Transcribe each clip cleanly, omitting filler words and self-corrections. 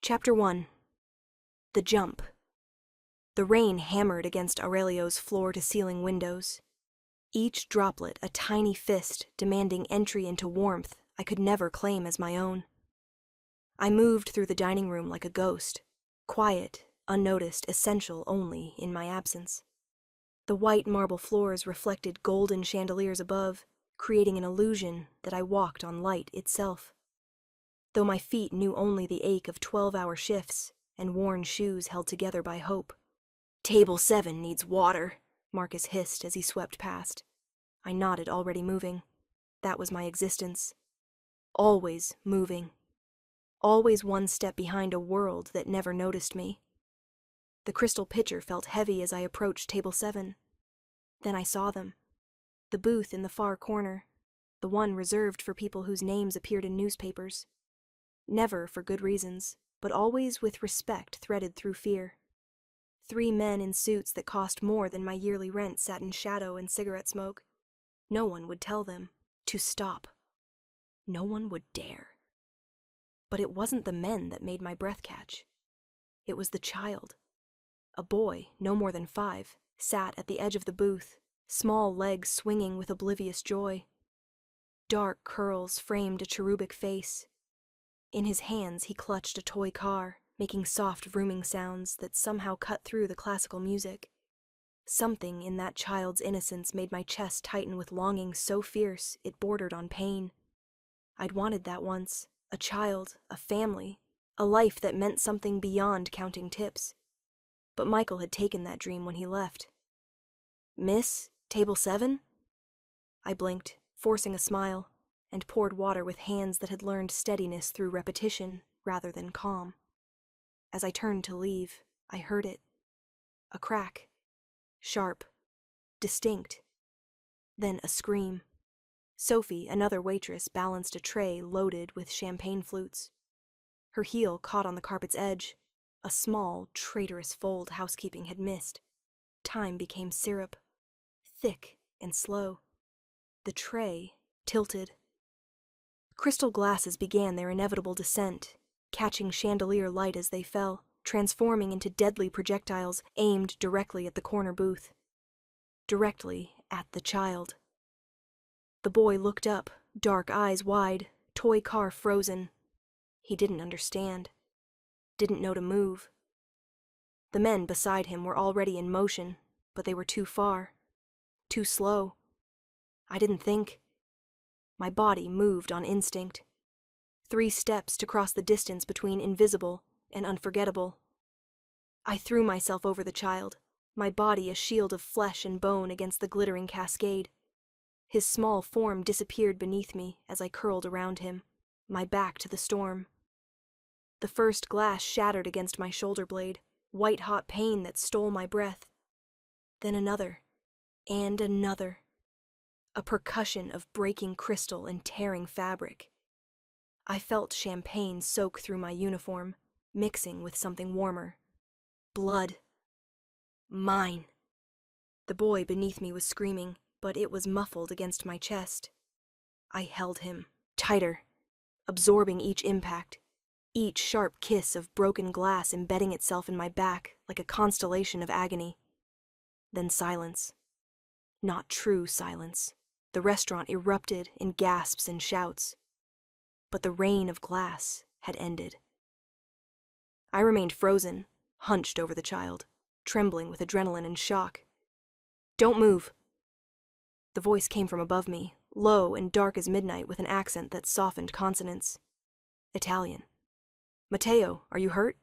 Chapter 1. The Jump. The rain hammered against Aurelio's floor-to-ceiling windows. Each droplet a tiny fist demanding entry into warmth I could never claim as my own. I moved through the dining room like a ghost, quiet, unnoticed, essential only in my absence. The white marble floors reflected golden chandeliers above, creating an illusion that I walked on light itself. Though my feet knew only the ache of 12-hour shifts and worn shoes held together by hope. "Table 7 needs water," Marcus hissed as he swept past. I nodded, already moving. That was my existence. Always moving. Always one step behind a world that never noticed me. The crystal pitcher felt heavy as I approached table 7. Then I saw them. The booth in the far corner, the one reserved for people whose names appeared in newspapers. Never for good reasons, but always with respect threaded through fear. 3 men in suits that cost more than my yearly rent sat in shadow and cigarette smoke. No one would tell them to stop. No one would dare. But it wasn't the men that made my breath catch. It was the child. A boy, no more than 5, sat at the edge of the booth, small legs swinging with oblivious joy. Dark curls framed a cherubic face. In his hands he clutched a toy car, making soft vrooming sounds that somehow cut through the classical music. Something in that child's innocence made my chest tighten with longing so fierce it bordered on pain. I'd wanted that once, a child, a family, a life that meant something beyond counting tips. But Michael had taken that dream when he left. "Miss, table 7? I blinked, forcing a smile, and poured water with hands that had learned steadiness through repetition rather than calm. As I turned to leave, I heard it. A crack. Sharp. Distinct. Then a scream. Sophie, another waitress, balanced a tray loaded with champagne flutes. Her heel caught on the carpet's edge, a small, traitorous fold housekeeping had missed. Time became syrup. Thick and slow. The tray tilted. Crystal glasses began their inevitable descent, catching chandelier light as they fell, transforming into deadly projectiles aimed directly at the corner booth. Directly at the child. The boy looked up, dark eyes wide, toy car frozen. He didn't understand. Didn't know to move. The men beside him were already in motion, but they were too far. Too slow. I didn't think. My body moved on instinct. 3 steps to cross the distance between invisible and unforgettable. I threw myself over the child, my body a shield of flesh and bone against the glittering cascade. His small form disappeared beneath me as I curled around him, my back to the storm. The first glass shattered against my shoulder blade, white-hot pain that stole my breath. Then another, and another. A percussion of breaking crystal and tearing fabric. I felt champagne soak through my uniform, mixing with something warmer. Blood. Mine. The boy beneath me was screaming, but it was muffled against my chest. I held him, tighter, absorbing each impact, each sharp kiss of broken glass embedding itself in my back like a constellation of agony. Then silence. Not true silence. The restaurant erupted in gasps and shouts. But the rain of glass had ended. I remained frozen, hunched over the child, trembling with adrenaline and shock. "Don't move." The voice came from above me, low and dark as midnight with an accent that softened consonants. Italian. "Matteo, are you hurt?"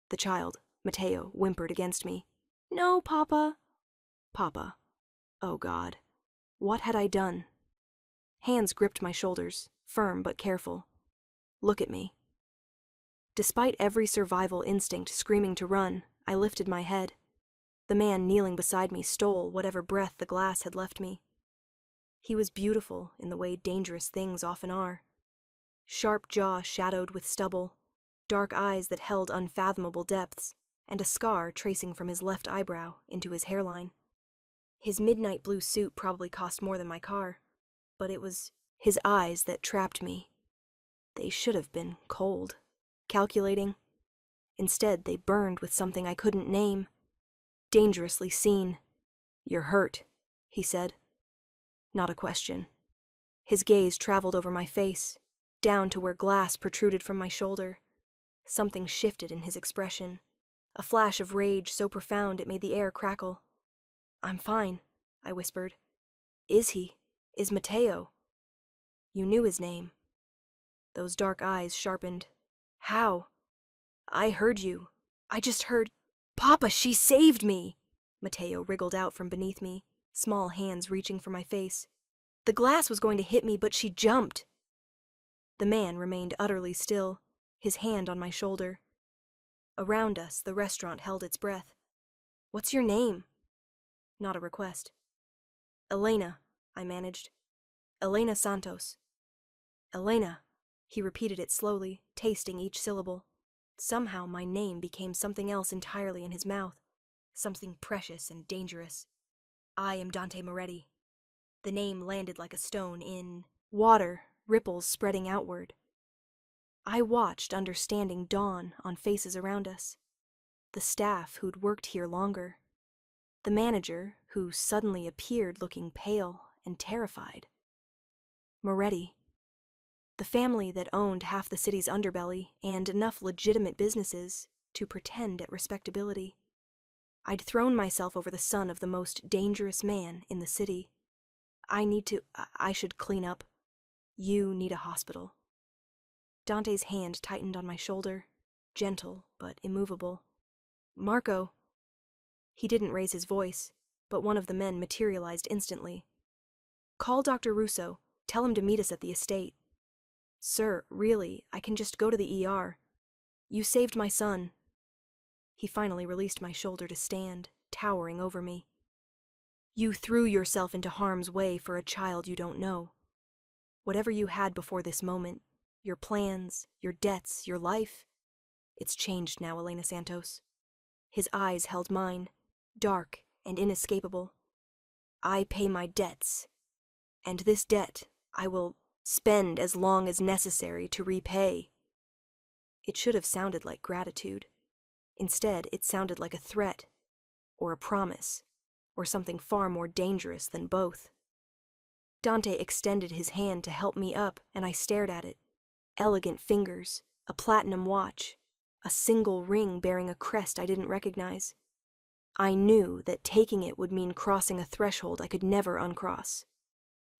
The child, Matteo, whimpered against me. "No, Papa." Papa. Oh God. What had I done? Hands gripped my shoulders, firm but careful. "Look at me." Despite every survival instinct screaming to run, I lifted my head. The man kneeling beside me stole whatever breath the glass had left me. He was beautiful in the way dangerous things often are. Sharp jaw shadowed with stubble, dark eyes that held unfathomable depths, and a scar tracing from his left eyebrow into his hairline. His midnight blue suit probably cost more than my car, but it was his eyes that trapped me. They should have been cold, calculating. Instead, they burned with something I couldn't name. Dangerously seen. "You're hurt," he said. Not a question. His gaze traveled over my face, down to where glass protruded from my shoulder. Something shifted in his expression. A flash of rage so profound it made the air crackle. "I'm fine," I whispered. "Is he? Is Matteo?" "You knew his name." Those dark eyes sharpened. "How?" "I heard you. I just heard—" "Papa, she saved me!" Matteo wriggled out from beneath me, small hands reaching for my face. "The glass was going to hit me, but she jumped." The man remained utterly still, his hand on my shoulder. Around us, the restaurant held its breath. "What's your name?" Not a request. "Elena," I managed. "Elena Santos." "Elena." He repeated it slowly, tasting each syllable. Somehow my name became something else entirely in his mouth, something precious and dangerous. "I am Dante Moretti." The name landed like a stone in water, ripples spreading outward. I watched understanding dawn on faces around us. The staff who'd worked here longer. The manager, who suddenly appeared looking pale and terrified. Moretti. The family that owned half the city's underbelly and enough legitimate businesses to pretend at respectability. I'd thrown myself over the son of the most dangerous man in the city. I should clean up. You need a hospital. Dante's hand tightened on my shoulder, gentle but immovable. "Marco." He didn't raise his voice, but one of the men materialized instantly. "Call Dr. Russo. Tell him to meet us at the estate." "Sir, really, I can just go to the ER. You saved my son." He finally released my shoulder to stand, towering over me. "You threw yourself into harm's way for a child you don't know. Whatever you had before this moment, your plans, your debts, your life, it's changed now, Elena Santos." His eyes held mine, dark and inescapable. "I pay my debts, and this debt I will spend as long as necessary to repay." It should have sounded like gratitude. Instead, it sounded like a threat, or a promise, or something far more dangerous than both. Dante extended his hand to help me up, and I stared at it. Elegant fingers, a platinum watch, a single ring bearing a crest I didn't recognize. I knew that taking it would mean crossing a threshold I could never uncross.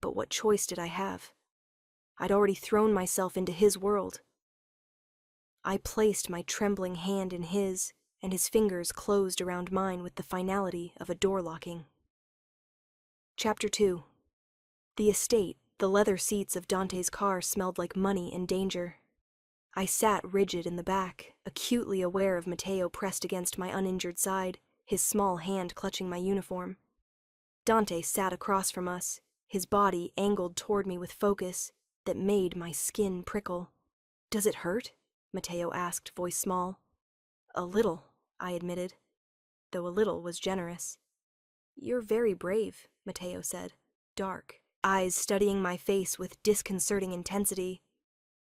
But what choice did I have? I'd already thrown myself into his world. I placed my trembling hand in his, and his fingers closed around mine with the finality of a door locking. Chapter 2. The estate, the leather seats of Dante's car smelled like money and danger. I sat rigid in the back, acutely aware of Matteo pressed against my uninjured side, his small hand clutching my uniform. Dante sat across from us, his body angled toward me with focus that made my skin prickle. "Does it hurt?" Matteo asked, voice small. "A little," I admitted, though a little was generous. "You're very brave," Matteo said, dark, eyes studying my face with disconcerting intensity.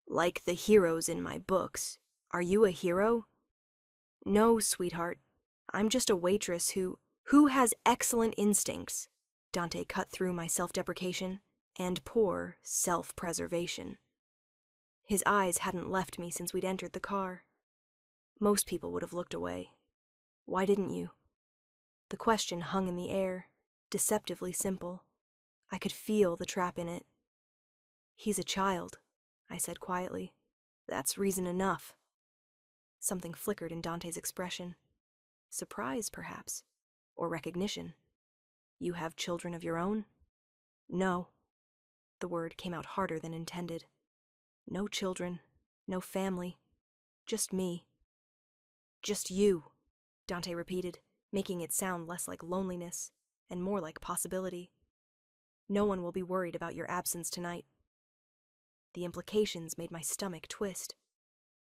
"Like the heroes in my books. Are you a hero?" "No, sweetheart. I'm just a waitress who has excellent instincts." Dante cut through my self-deprecation, and poor self-preservation. His eyes hadn't left me since we'd entered the car. Most people would have looked away. Why didn't you? The question hung in the air, deceptively simple. I could feel the trap in it. "He's a child," I said quietly. "That's reason enough." Something flickered in Dante's expression. Surprise, perhaps, or recognition. "You have children of your own?" "No." The word came out harder than intended. "No children, no family, just me." "Just you," Dante repeated, making it sound less like loneliness and more like possibility. "No one will be worried about your absence tonight." The implications made my stomach twist.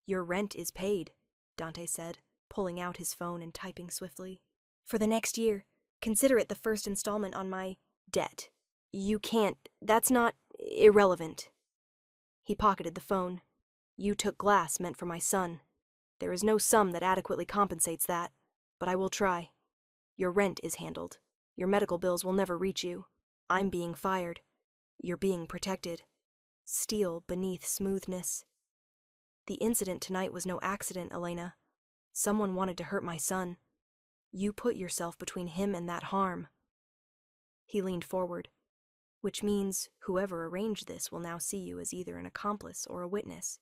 "Your rent is paid," Dante said, pulling out his phone and typing swiftly. "For the next year. Consider it the first installment on my debt. You can't, that's not irrelevant." He pocketed the phone. "You took glass meant for my son. There is no sum that adequately compensates that, but I will try. Your rent is handled. Your medical bills will never reach you. I'm being fired. You're being protected. Steel beneath smoothness. The incident tonight was no accident, Elena. Someone wanted to hurt my son. You put yourself between him and that harm. He leaned forward. Which means whoever arranged this will now see you as either an accomplice or a witness.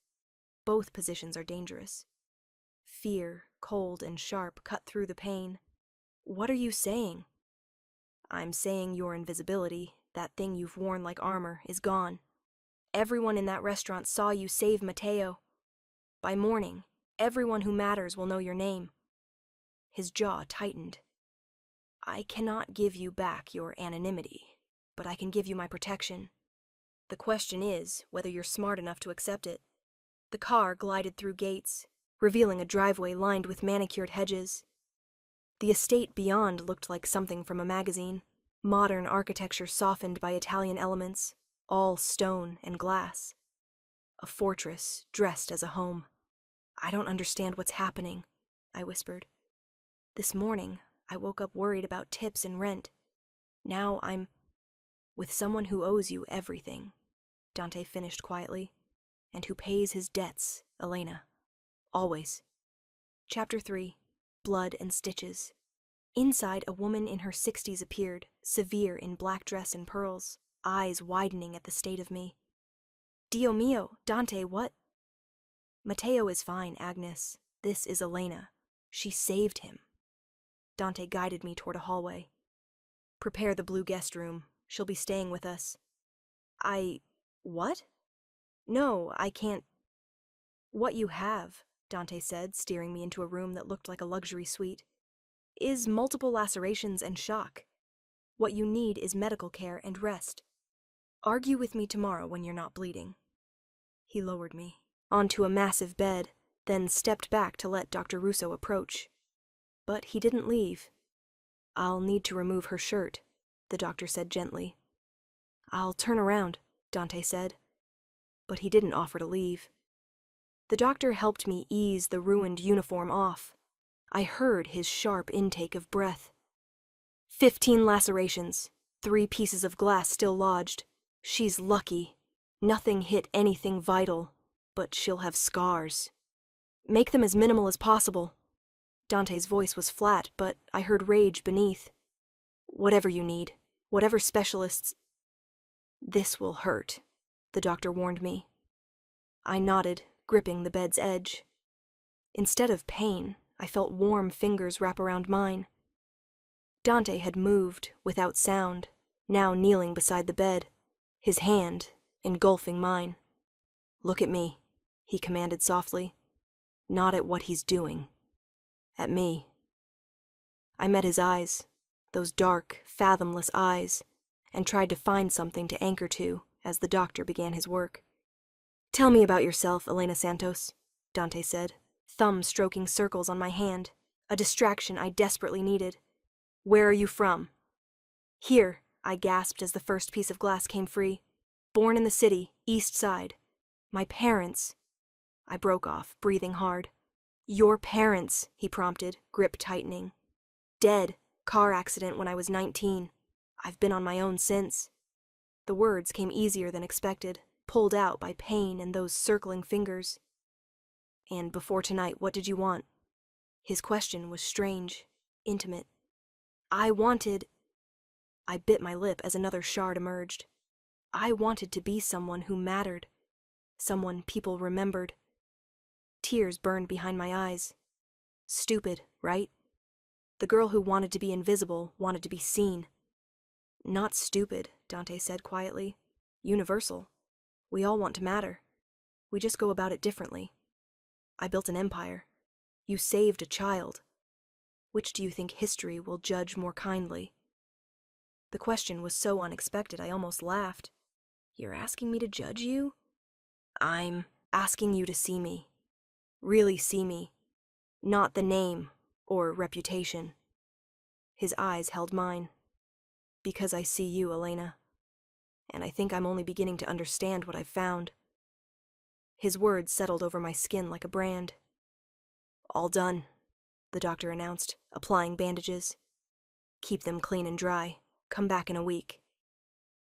Both positions are dangerous. Fear, cold and sharp, cut through the pain. What are you saying? I'm saying your invisibility, that thing you've worn like armor, is gone. Everyone in that restaurant saw you save Matteo. By morning, everyone who matters will know your name. His jaw tightened. I cannot give you back your anonymity, but I can give you my protection. The question is whether you're smart enough to accept it. The car glided through gates, revealing a driveway lined with manicured hedges. The estate beyond looked like something from a magazine, modern architecture softened by Italian elements, all stone and glass. A fortress dressed as a home. I don't understand what's happening, I whispered. This morning, I woke up worried about tips and rent. Now I'm with someone who owes you everything, Dante finished quietly, and who pays his debts, Elena. Always. Chapter 3. Blood and Stitches. Inside, a woman in her 60s appeared, severe in black dress and pearls, eyes widening at the state of me. Dio mio, Dante, what? Matteo is fine, Agnes. This is Elena. She saved him. Dante guided me toward a hallway. Prepare the blue guest room. She'll be staying with us. What? No, I can't. What you have, Dante said, steering me into a room that looked like a luxury suite, is multiple lacerations and shock. What you need is medical care and rest. Argue with me tomorrow when you're not bleeding. He lowered me onto a massive bed, then stepped back to let Dr. Russo approach. But he didn't leave. I'll need to remove her shirt, the doctor said gently. I'll turn around, Dante said. But he didn't offer to leave. The doctor helped me ease the ruined uniform off. I heard his sharp intake of breath. 15 lacerations, 3 pieces of glass still lodged. She's lucky. Nothing hit anything vital, but she'll have scars. Make them as minimal as possible. Dante's voice was flat, but I heard rage beneath. Whatever you need, whatever specialists... This will hurt, the doctor warned me. I nodded, gripping the bed's edge. Instead of pain, I felt warm fingers wrap around mine. Dante had moved, without sound, now kneeling beside the bed, his hand engulfing mine. Look at me, he commanded softly. Not at what he's doing. At me. I met his eyes, those dark, fathomless eyes, and tried to find something to anchor to as the doctor began his work. Tell me about yourself, Elena Santos, Dante said, thumb stroking circles on my hand, a distraction I desperately needed. Where are you from? Here, I gasped as the first piece of glass came free. Born in the city, East Side. My parents... I broke off, breathing hard. Your parents, he prompted, grip tightening. Dead. Car accident when I was 19. I've been on my own since. The words came easier than expected, pulled out by pain and those circling fingers. And before tonight, what did you want? His question was strange, intimate. I bit my lip as another shard emerged. I wanted to be someone who mattered, someone people remembered. Tears burned behind my eyes. Stupid, right? The girl who wanted to be invisible wanted to be seen. Not stupid, Dante said quietly. Universal. We all want to matter. We just go about it differently. I built an empire. You saved a child. Which do you think history will judge more kindly? The question was so unexpected I almost laughed. You're asking me to judge you? I'm asking you to see me. Really see me. Not the name or reputation. His eyes held mine. Because I see you, Elena. And I think I'm only beginning to understand what I've found. His words settled over my skin like a brand. All done, the doctor announced, applying bandages. Keep them clean and dry. Come back in a week.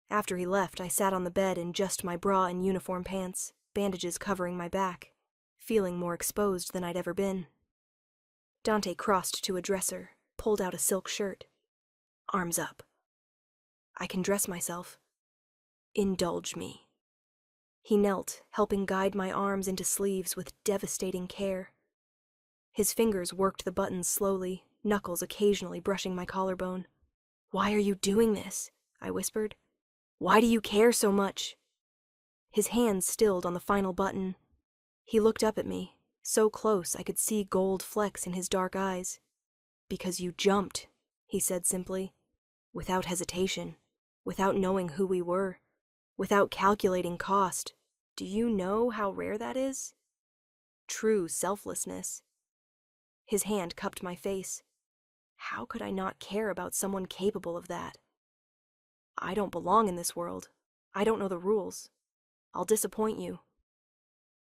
After he left, I sat on the bed in just my bra and uniform pants, bandages covering my back, feeling more exposed than I'd ever been. Dante crossed to a dresser, pulled out a silk shirt. Arms up. I can dress myself. Indulge me. He knelt, helping guide my arms into sleeves with devastating care. His fingers worked the buttons slowly, knuckles occasionally brushing my collarbone. Why are you doing this? I whispered. Why do you care so much? His hands stilled on the final button. He looked up at me, so close I could see gold flecks in his dark eyes. Because you jumped, he said simply, without hesitation, without knowing who we were, without calculating cost. Do you know how rare that is? True selflessness. His hand cupped my face. How could I not care about someone capable of that? I don't belong in this world. I don't know the rules. I'll disappoint you.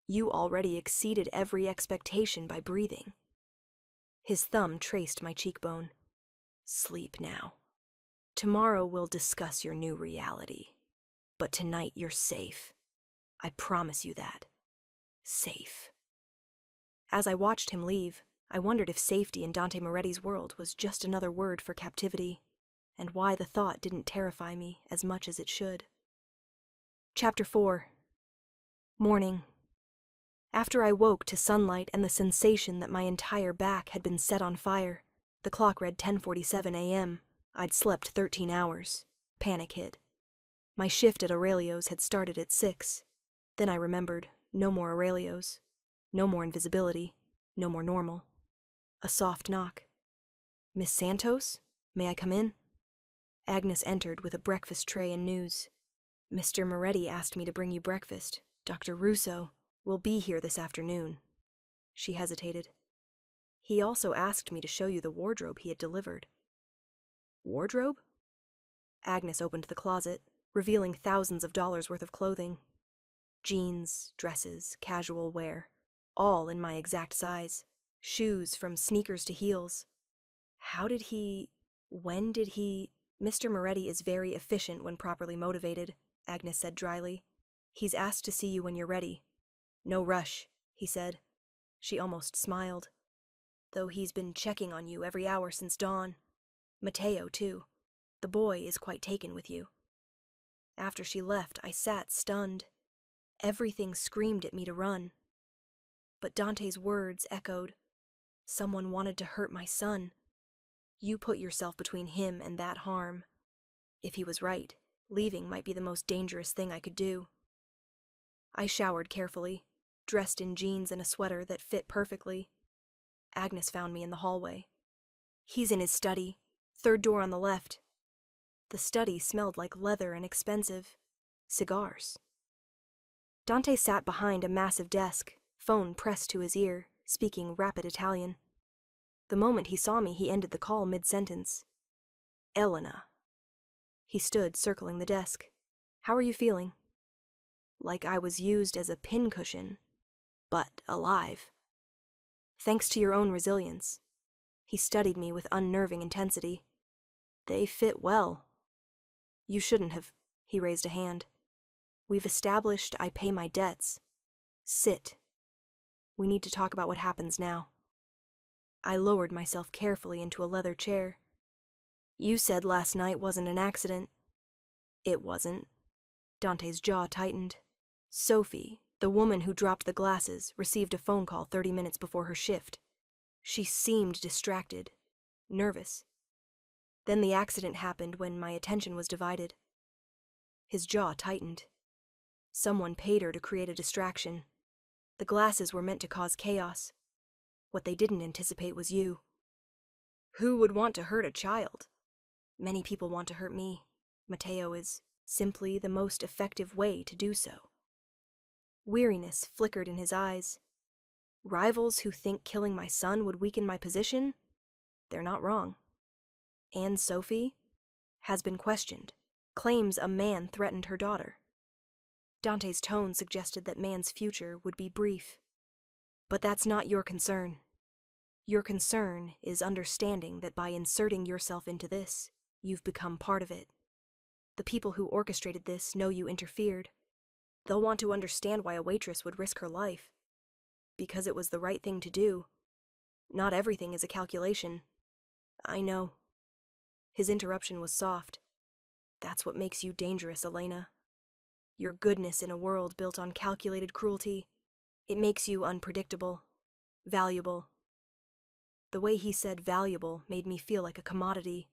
You already exceeded every expectation by breathing. His thumb traced my cheekbone. Sleep now. Tomorrow we'll discuss your new reality. But tonight you're safe. I promise you that. Safe. As I watched him leave, I wondered if safety in Dante Moretti's world was just another word for captivity, and why the thought didn't terrify me as much as it should. Chapter 4. Morning. After I woke to sunlight and the sensation that my entire back had been set on fire, the clock read 10:47 a.m. I'd slept 13 hours. Panic hit. My shift at Aurelio's had started at 6. Then I remembered, no more Aurelio's. No more invisibility. No more normal. A soft knock. Miss Santos? May I come in? Agnes entered with a breakfast tray and news. Mr. Moretti asked me to bring you breakfast. Dr. Russo will be here this afternoon. She hesitated. He also asked me to show you the wardrobe he had delivered. Wardrobe? Agnes opened the closet, revealing thousands of dollars worth of clothing. Jeans, dresses, casual wear, all in my exact size. Shoes from sneakers to heels. When did he... Mr. Moretti is very efficient when properly motivated, Agnes said dryly. He's asked to see you when you're ready. No rush, he said. She almost smiled. Though he's been checking on you every hour since dawn. Matteo, too. The boy is quite taken with you. After she left, I sat stunned. Everything screamed at me to run. But Dante's words echoed. Someone wanted to hurt my son. You put yourself between him and that harm. If he was right, leaving might be the most dangerous thing I could do. I showered carefully, dressed in jeans and a sweater that fit perfectly. Agnes found me in the hallway. He's in his study, third door on the left. The study smelled like leather and expensive. Cigars. Dante sat behind a massive desk, phone pressed to his ear, speaking rapid Italian. The moment he saw me, he ended the call mid-sentence. Elena. He stood, circling the desk. How are you feeling? Like I was used as a pincushion, but alive. Thanks to your own resilience. He studied me with unnerving intensity. They fit well. You shouldn't have. He raised a hand. We've established I pay my debts. Sit. We need to talk about what happens now. I lowered myself carefully into a leather chair. You said last night wasn't an accident. It wasn't. Dante's jaw tightened. Sophie, the woman who dropped the glasses, received a phone call 30 minutes before her shift. She seemed distracted, nervous. Then the accident happened when my attention was divided. His jaw tightened. Someone paid her to create a distraction. The glasses were meant to cause chaos. What they didn't anticipate was you. Who would want to hurt a child? Many people want to hurt me. Matteo is simply the most effective way to do so. Weariness flickered in his eyes. Rivals who think killing my son would weaken my position? They're not wrong. And Sophie has been questioned, claims a man threatened her daughter. Dante's tone suggested that man's future would be brief. But that's not your concern. Your concern is understanding that by inserting yourself into this, you've become part of it. The people who orchestrated this know you interfered. They'll want to understand why a waitress would risk her life. Because it was the right thing to do. Not everything is a calculation. I know. His interruption was soft. That's what makes you dangerous, Elena. Your goodness in a world built on calculated cruelty. It makes you unpredictable, valuable. The way he said valuable made me feel like a commodity.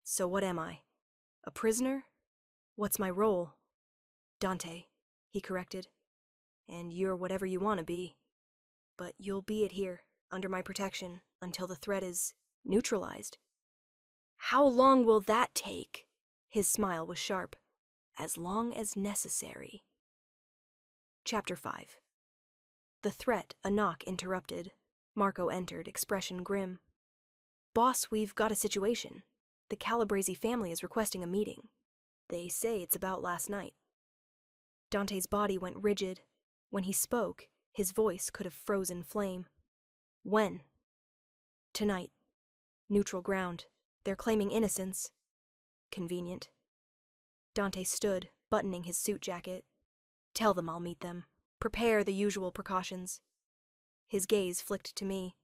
So what am I? A prisoner? What's my role? Dante, he corrected. And you're whatever you want to be. But you'll be it here, under my protection, until the threat is neutralized. How long will that take? His smile was sharp. As long as necessary. Chapter 5. The threat a knock interrupted. Marco entered, expression grim. Boss, we've got a situation. The Calabrese family is requesting a meeting. They say it's about last night. Dante's body went rigid. When he spoke, his voice could have frozen flame. When? Tonight. Neutral ground. They're claiming innocence. Convenient. Dante stood, buttoning his suit jacket. Tell them I'll meet them. Prepare the usual precautions. His gaze flicked to me.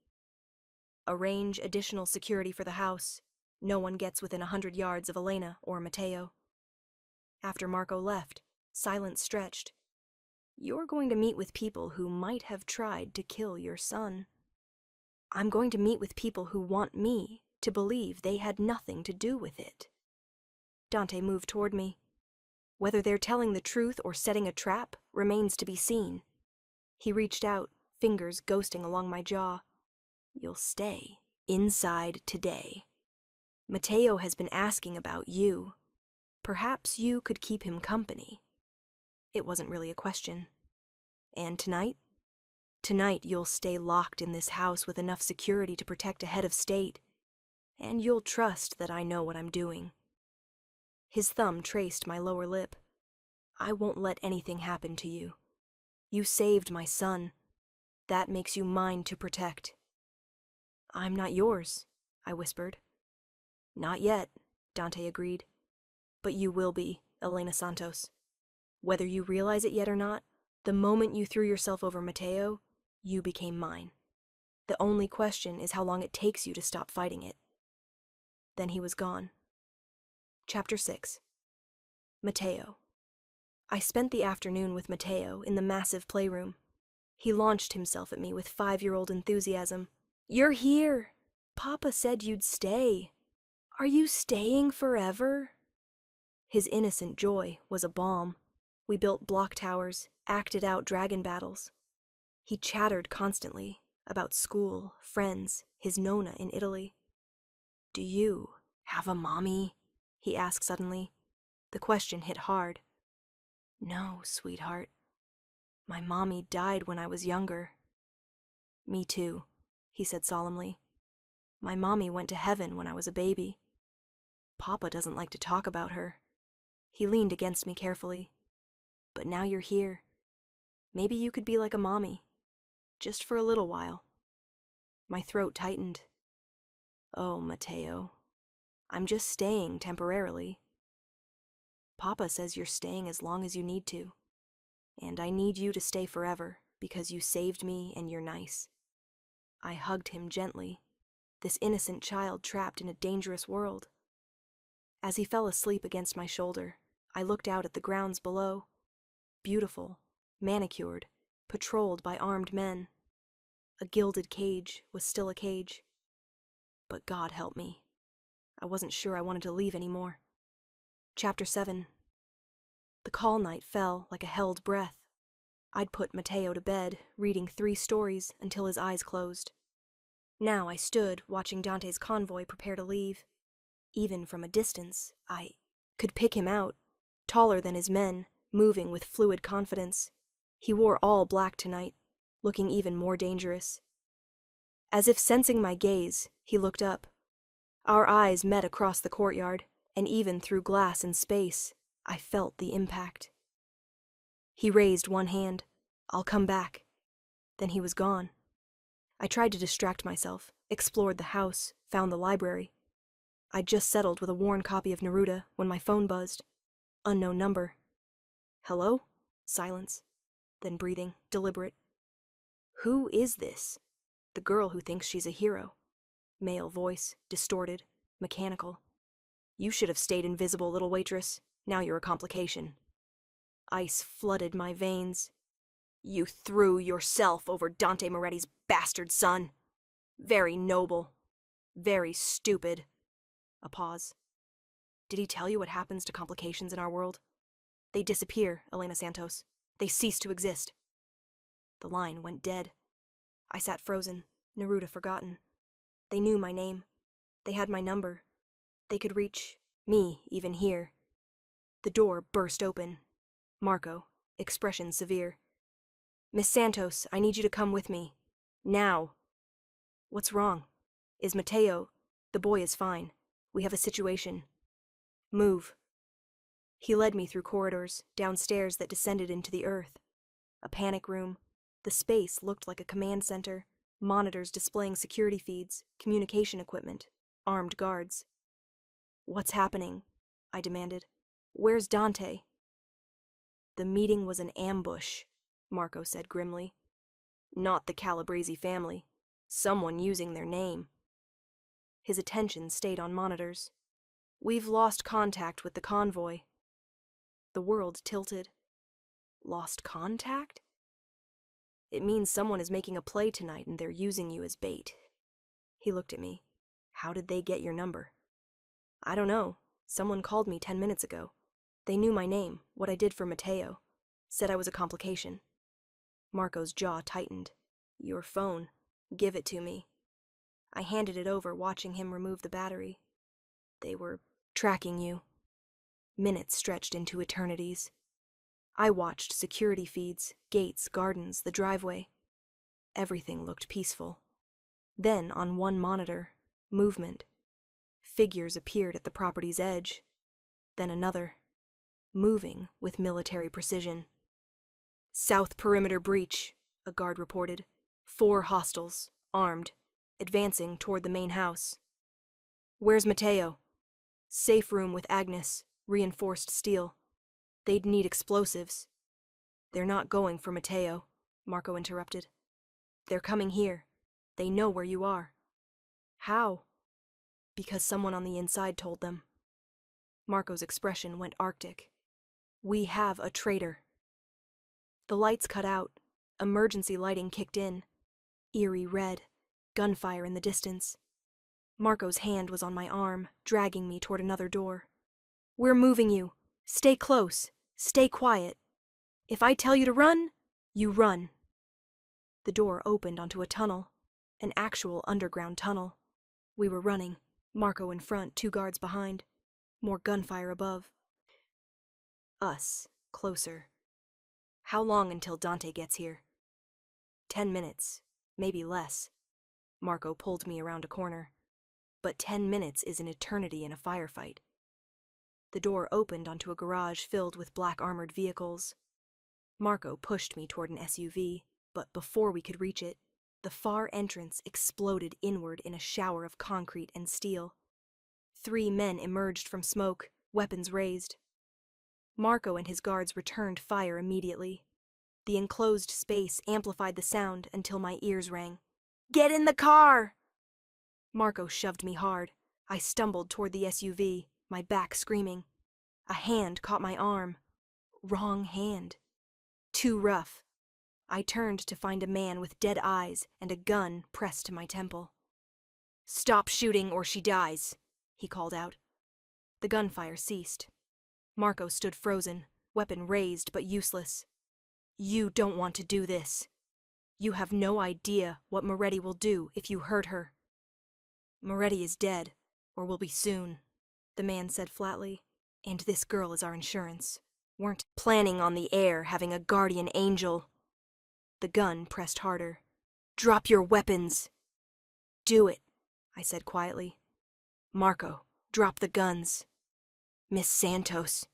Arrange additional security for the house. No one gets within 100 yards of Elena or Matteo. After Marco left, silence stretched. You're going to meet with people who might have tried to kill your son. I'm going to meet with people who want me to believe they had nothing to do with it. Dante moved toward me. Whether they're telling the truth or setting a trap remains to be seen. He reached out, fingers ghosting along my jaw. You'll stay inside today. Matteo has been asking about you. Perhaps you could keep him company. It wasn't really a question. And tonight? Tonight you'll stay locked in this house with enough security to protect a head of state. And you'll trust that I know what I'm doing. His thumb traced my lower lip. I won't let anything happen to you. You saved my son. That makes you mine to protect. I'm not yours, I whispered. Not yet, Dante agreed. But you will be, Elena Santos. Whether you realize it yet or not, the moment you threw yourself over Matteo, you became mine. The only question is how long it takes you to stop fighting it. Then he was gone. Chapter 6. Matteo. I spent the afternoon with Matteo in the massive playroom. He launched himself at me with 5-year-old enthusiasm. You're here! Papa said you'd stay. Are you staying forever? His innocent joy was a balm. We built block towers, acted out dragon battles. He chattered constantly about school, friends, his Nona in Italy. Do you have a mommy? He asked suddenly. The question hit hard. No, sweetheart. My mommy died when I was younger. Me too, he said solemnly. My mommy went to heaven when I was a baby. Papa doesn't like to talk about her. He leaned against me carefully. But now you're here. Maybe you could be like a mommy. Just for a little while. My throat tightened. Oh, Matteo. I'm just staying temporarily. Papa says you're staying as long as you need to. And I need you to stay forever because you saved me and you're nice. I hugged him gently, this innocent child trapped in a dangerous world. As he fell asleep against my shoulder, I looked out at the grounds below. Beautiful, manicured, patrolled by armed men. A gilded cage was still a cage. But God help me. I wasn't sure I wanted to leave anymore. Chapter 7. The call night fell like a held breath. I'd put Matteo to bed, reading 3 stories until his eyes closed. Now I stood, watching Dante's convoy prepare to leave. Even from a distance, I could pick him out, taller than his men, moving with fluid confidence. He wore all black tonight, looking even more dangerous. As if sensing my gaze, he looked up. Our eyes met across the courtyard, and even through glass and space, I felt the impact. He raised one hand. I'll come back. Then he was gone. I tried to distract myself, explored the house, found the library. I'd just settled with a worn copy of Neruda when my phone buzzed. Unknown number. Hello? Silence. Then breathing, deliberate. Who is this? The girl who thinks she's a hero. Male voice, distorted, mechanical. You should have stayed invisible, little waitress. Now you're a complication. Ice flooded my veins. You threw yourself over Dante Moretti's bastard son. Very noble. Very stupid. A pause. Did he tell you what happens to complications in our world? They disappear, Elena Santos. They cease to exist. The line went dead. I sat frozen, Neruda forgotten. They knew my name. They had my number. They could reach me, even here. The door burst open. Marco, expression severe. Miss Santos, I need you to come with me. Now. What's wrong? Is Mateo? The boy is fine. We have a situation. Move. He led me through corridors, downstairs that descended into the earth. A panic room. The space looked like a command center. Monitors displaying security feeds, communication equipment, armed guards. What's happening? I demanded. Where's Dante? The meeting was an ambush, Marco said grimly. Not the Calabrese family. Someone using their name. His attention stayed on monitors. We've lost contact with the convoy. The world tilted. Lost contact? It means someone is making a play tonight and they're using you as bait. He looked at me. How did they get your number? I don't know. Someone called me 10 minutes ago. They knew my name, what I did for Mateo. Said I was a complication. Marco's jaw tightened. Your phone. Give it to me. I handed it over, watching him remove the battery. They were tracking you. Minutes stretched into eternities. I watched security feeds, gates, gardens, the driveway. Everything looked peaceful. Then, on one monitor, movement. Figures appeared at the property's edge. Then another. Moving with military precision. South perimeter breach, a guard reported. 4 hostiles, armed, advancing toward the main house. Where's Mateo? Safe room with Agnes, reinforced steel. They'd need explosives. They're not going for Mateo, Marco interrupted. They're coming here. They know where you are. How? Because someone on the inside told them. Marco's expression went arctic. We have a traitor. The lights cut out. Emergency lighting kicked in. Eerie red. Gunfire in the distance. Marco's hand was on my arm, dragging me toward another door. We're moving you. Stay close. Stay quiet. If I tell you to run, you run. The door opened onto a tunnel. An actual underground tunnel. We were running. Marco in front, 2 guards behind. More gunfire above. Us, closer. How long until Dante gets here? 10 minutes, maybe less. Marco pulled me around a corner. But 10 minutes is an eternity in a firefight. The door opened onto a garage filled with black armored vehicles. Marco pushed me toward an SUV, but before we could reach it, the far entrance exploded inward in a shower of concrete and steel. 3 men emerged from smoke, weapons raised. Marco and his guards returned fire immediately. The enclosed space amplified the sound until my ears rang. Get in the car! Marco shoved me hard. I stumbled toward the SUV, my back screaming. A hand caught my arm. Wrong hand. Too rough. I turned to find a man with dead eyes and a gun pressed to my temple. Stop shooting or she dies, he called out. The gunfire ceased. Marco stood frozen, weapon raised but useless. You don't want to do this. You have no idea what Moretti will do if you hurt her. Moretti is dead, or will be soon, the man said flatly, and this girl is our insurance. Weren't planning on the air having a guardian angel. The gun pressed harder. Drop your weapons. Do it, I said quietly. Marco, drop the guns. Miss Santos.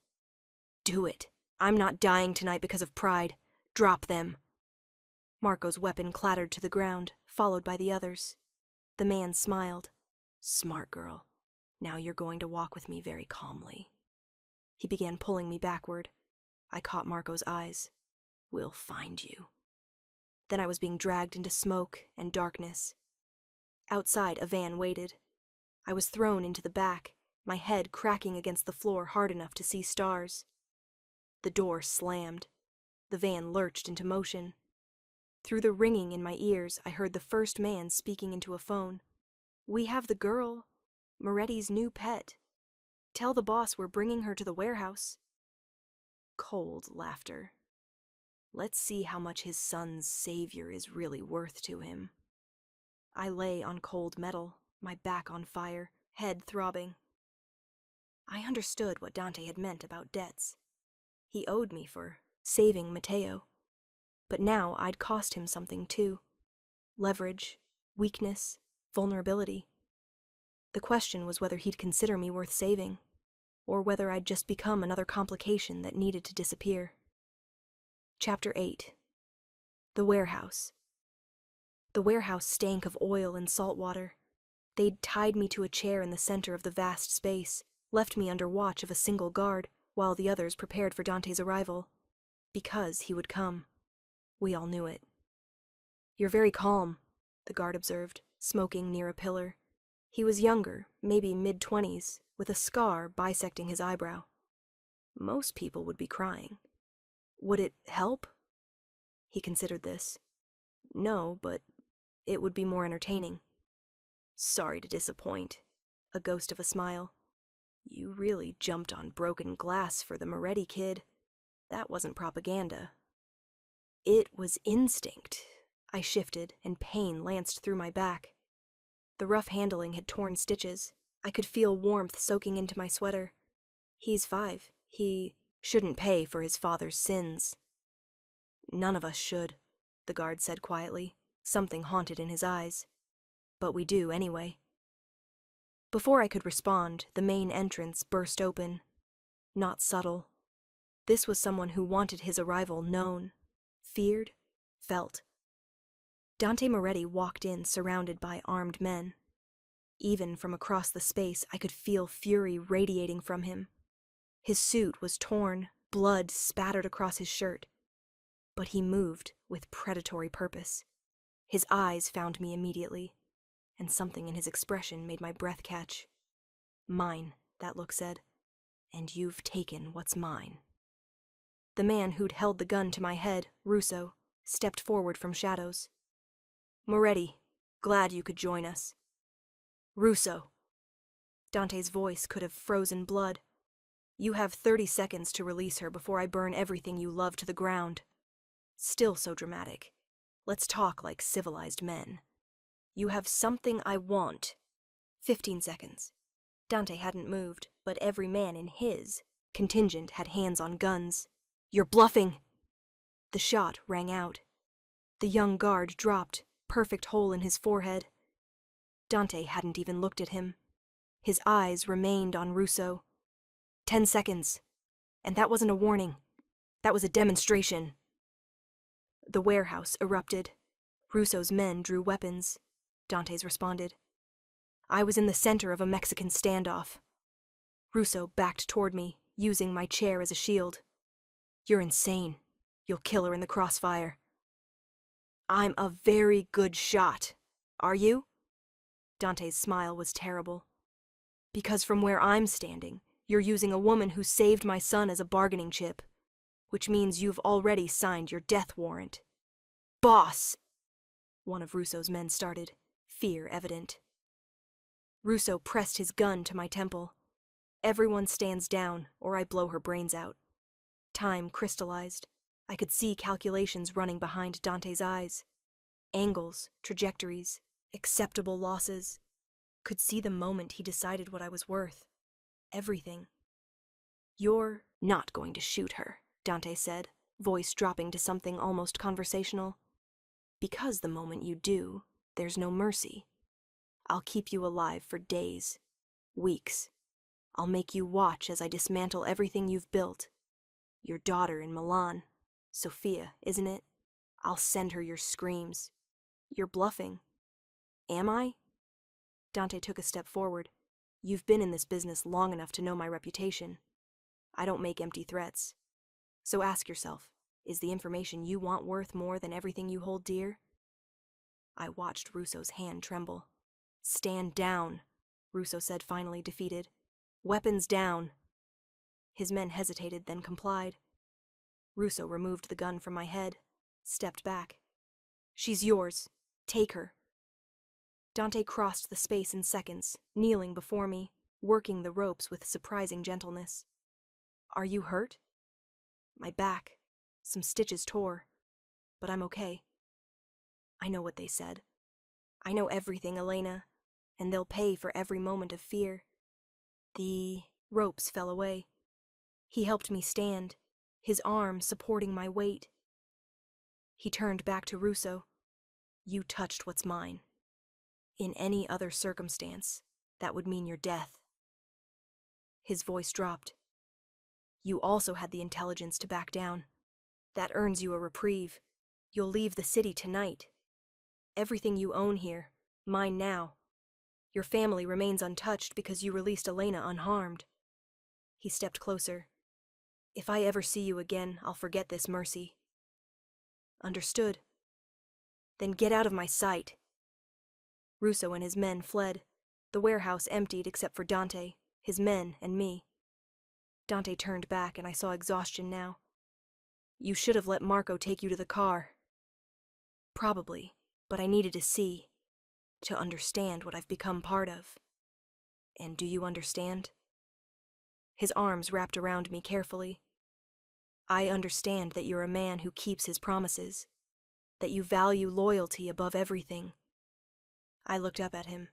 Do it. I'm not dying tonight because of pride. Drop them. Marco's weapon clattered to the ground, followed by the others. The man smiled. "Smart girl. Now you're going to walk with me very calmly." He began pulling me backward. I caught Marco's eyes. "We'll find you." Then I was being dragged into smoke and darkness. Outside, a van waited. I was thrown into the back, my head cracking against the floor hard enough to see stars. The door slammed. The van lurched into motion. Through the ringing in my ears, I heard the first man speaking into a phone. "We have the girl, Moretti's new pet. Tell the boss we're bringing her to the warehouse." Cold laughter. Let's see how much his son's savior is really worth to him. I lay on cold metal, my back on fire, head throbbing. I understood what Dante had meant about debts. He owed me for saving Matteo. But now I'd cost him something too. Leverage, weakness, vulnerability. The question was whether he'd consider me worth saving, or whether I'd just become another complication that needed to disappear. Chapter 8. The warehouse. The warehouse stank of oil and salt water. They'd tied me to a chair in the center of the vast space, left me under watch of a single guard, while the others prepared for Dante's arrival. Because he would come. We all knew it. "You're very calm," the guard observed, smoking near a pillar. He was younger, maybe mid-20s, with a scar bisecting his eyebrow. Most people would be crying. Would it help? He considered this. No, but it would be more entertaining. "Sorry to disappoint." A ghost of a smile. "You really jumped on broken glass for the Moretti kid. That wasn't propaganda." It was instinct. I shifted, and pain lanced through my back. The rough handling had torn stitches. I could feel warmth soaking into my sweater. He's 5. He shouldn't pay for his father's sins. "None of us should," the guard said quietly, something haunted in his eyes. "But we do anyway." Before I could respond, the main entrance burst open. Not subtle. This was someone who wanted his arrival known, feared, felt. Dante Moretti walked in surrounded by armed men. Even from across the space, I could feel fury radiating from him. His suit was torn, blood spattered across his shirt. But he moved with predatory purpose. His eyes found me immediately, and something in his expression made my breath catch. "Mine," that look said, "and you've taken what's mine." The man who'd held the gun to my head, Russo, stepped forward from shadows. "Moretti, glad you could join us." "Russo." Dante's voice could have frozen blood. "You have 30 seconds to release her before I burn everything you love to the ground." Still so dramatic. Let's talk like civilized men. "You have something I want." 15 seconds. Dante hadn't moved, but every man in his contingent had hands on guns. "You're bluffing!" The shot rang out. The young guard dropped, perfect hole in his forehead. Dante hadn't even looked at him. His eyes remained on Russo. 10 seconds. And that wasn't a warning. That was a demonstration. The warehouse erupted. Russo's men drew weapons. Dante's responded. I was in the center of a Mexican standoff. Russo backed toward me, using my chair as a shield. "You're insane. You'll kill her in the crossfire." "I'm a very good shot. Are you?" Dante's smile was terrible. "Because from where I'm standing, you're using a woman who saved my son as a bargaining chip, which means you've already signed your death warrant." "Boss!" one of Russo's men started, fear evident. Russo pressed his gun to my temple. "Everyone stands down, or I blow her brains out." Time crystallized. I could see calculations running behind Dante's eyes. Angles, trajectories, acceptable losses. Could see the moment he decided what I was worth. Everything. "You're not going to shoot her," Dante said, voice dropping to something almost conversational. "Because the moment you do, there's no mercy. I'll keep you alive for days, weeks. I'll make you watch as I dismantle everything you've built. Your daughter in Milan, Sophia, isn't it? I'll send her your screams. You're bluffing. Am I? Dante took a step forward. You've been in this business long enough to know my reputation. I don't make empty threats. So ask yourself, is the information you want worth more than everything you hold dear? I watched Russo's hand tremble. Stand down, Russo said finally, defeated. Weapons down. His men hesitated, then complied. Russo removed the gun from my head, stepped back. She's yours. Take her. Dante crossed the space in seconds, kneeling before me, working the ropes with surprising gentleness. Are you hurt? My back. Some stitches tore. But I'm okay. I know what they said. I know everything, Elena, and they'll pay for every moment of fear. The ropes fell away. He helped me stand, his arm supporting my weight. He turned back to Russo. You touched what's mine. In any other circumstance, that would mean your death. His voice dropped. You also had the intelligence to back down. That earns you a reprieve. You'll leave the city tonight. Everything you own here, mine now. Your family remains untouched because you released Elena unharmed. He stepped closer. If I ever see you again, I'll forget this mercy. Understood. Then get out of my sight. Russo and his men fled. The warehouse emptied except for Dante, his men, and me. Dante turned back and I saw exhaustion now. You should have let Marco take you to the car. Probably, but I needed to see, to understand what I've become part of. And do you understand? His arms wrapped around me carefully. I understand that you're a man who keeps his promises, that you value loyalty above everything. I looked up at him,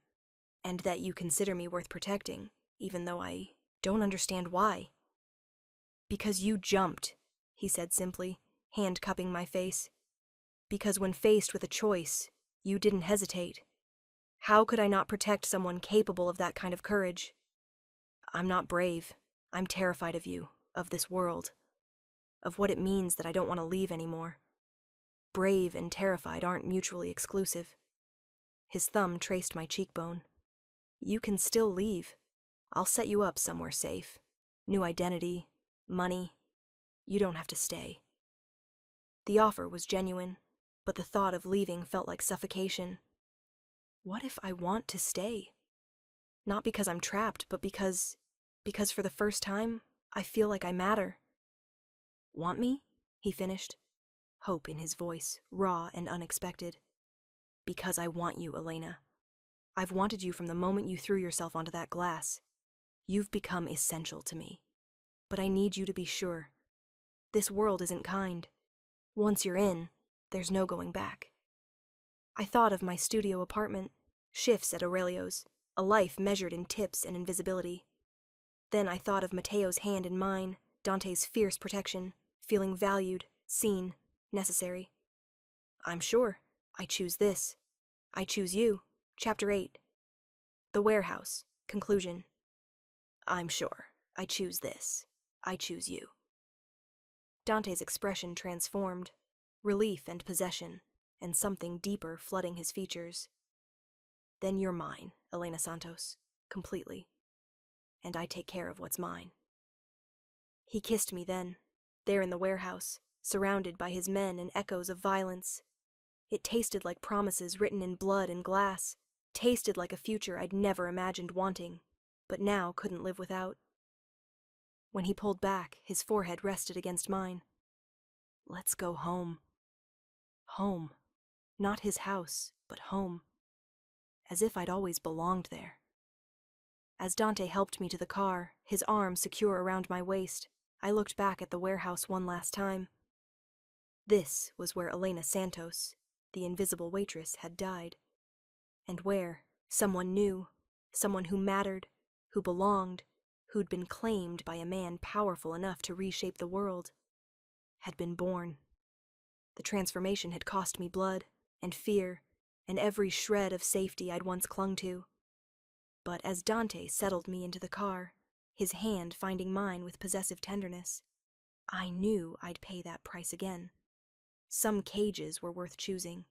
and that you consider me worth protecting, even though I don't understand why. Because you jumped, he said simply, hand cupping my face. Because when faced with a choice, you didn't hesitate. How could I not protect someone capable of that kind of courage? I'm not brave. I'm terrified of you, of this world, of what it means that I don't want to leave anymore. Brave and terrified aren't mutually exclusive. His thumb traced my cheekbone. You can still leave. I'll set you up somewhere safe. New identity, money. You don't have to stay. The offer was genuine, but the thought of leaving felt like suffocation. What if I want to stay? Not because I'm trapped, but because for the first time, I feel like I matter. Want me? He finished, hope in his voice, raw and unexpected. Because I want you, Elena. I've wanted you from the moment you threw yourself onto that glass. You've become essential to me. But I need you to be sure. This world isn't kind. Once you're in, there's no going back. I thought of my studio apartment, shifts at Aurelio's, a life measured in tips and invisibility. Then I thought of Matteo's hand in mine, Dante's fierce protection, feeling valued, seen, necessary. I'm sure. I choose this. I choose you. Chapter 8. The warehouse. Conclusion. I'm sure. I choose this. I choose you. Dante's expression transformed, relief and possession, and something deeper flooding his features. Then you're mine, Elena Santos, completely. And I take care of what's mine. He kissed me then, there in the warehouse, surrounded by his men and echoes of violence. It tasted like promises written in blood and glass, tasted like a future I'd never imagined wanting, but now couldn't live without. When he pulled back, his forehead rested against mine. Let's go home. Home. Not his house, but home. As if I'd always belonged there. As Dante helped me to the car, his arm secure around my waist, I looked back at the warehouse one last time. This was where Elena Santos, the invisible waitress, had died. And where someone new, someone who mattered, who belonged, who'd been claimed by a man powerful enough to reshape the world, had been born. The transformation had cost me blood and fear and every shred of safety I'd once clung to. But as Dante settled me into the car, his hand finding mine with possessive tenderness, I knew I'd pay that price again. Some cages were worth choosing.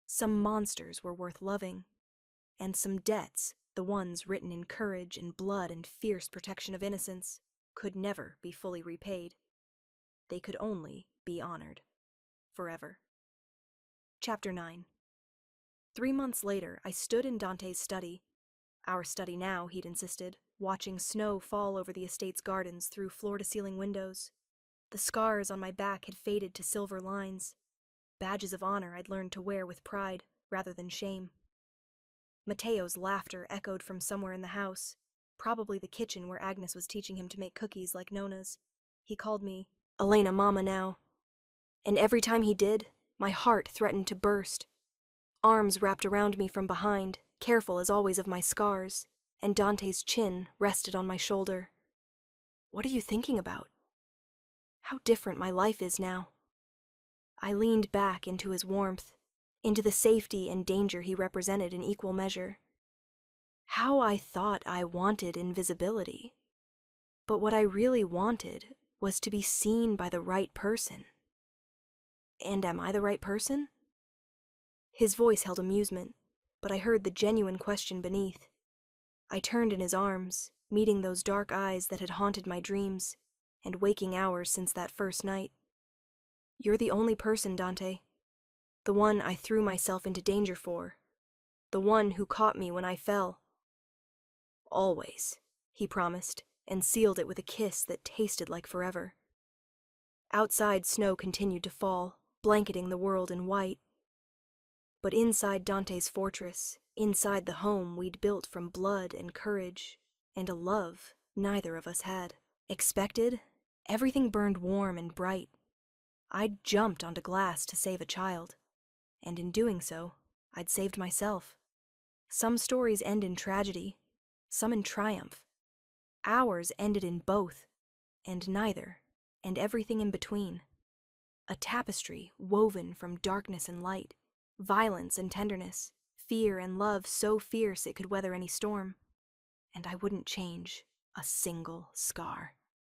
Some monsters were worth loving. and some debts, the ones written in courage and blood and fierce protection of innocence, could never be fully repaid. They could only be honored. Forever. Chapter 9. 3 months later, I stood in Dante's study. Our study now, he'd insisted, watching snow fall over the estate's gardens through floor-to-ceiling windows. The scars on my back had faded to silver lines, badges of honor I'd learned to wear with pride rather than shame. Matteo's laughter echoed from somewhere in the house, probably the kitchen where Agnes was teaching him to make cookies like Nona's. He called me Elena Mama now, and every time he did, my heart threatened to burst. Arms wrapped around me from behind, careful as always of my scars, and Dante's chin rested on my shoulder. What are you thinking about? How different my life is now. I leaned back into his warmth, into the safety and danger he represented in equal measure. How I thought I wanted invisibility. But what I really wanted was to be seen by the right person. And am I the right person? His voice held amusement, but I heard the genuine question beneath. I turned in his arms, meeting those dark eyes that had haunted my dreams and waking hours since that first night. You're the only person, Dante. The one I threw myself into danger for. The one who caught me when I fell. Always, he promised, and sealed it with a kiss that tasted like forever. Outside, snow continued to fall, blanketing the world in white. But inside Dante's fortress, inside the home we'd built from blood and courage, and a love neither of us had. Expected, everything burned warm and bright. I'd jumped onto glass to save a child, and in doing so, I'd saved myself. Some stories end in tragedy, some in triumph. Ours ended in both, and neither, and everything in between. A tapestry woven from darkness and light, violence and tenderness, fear and love so fierce it could weather any storm. And I wouldn't change a single scar.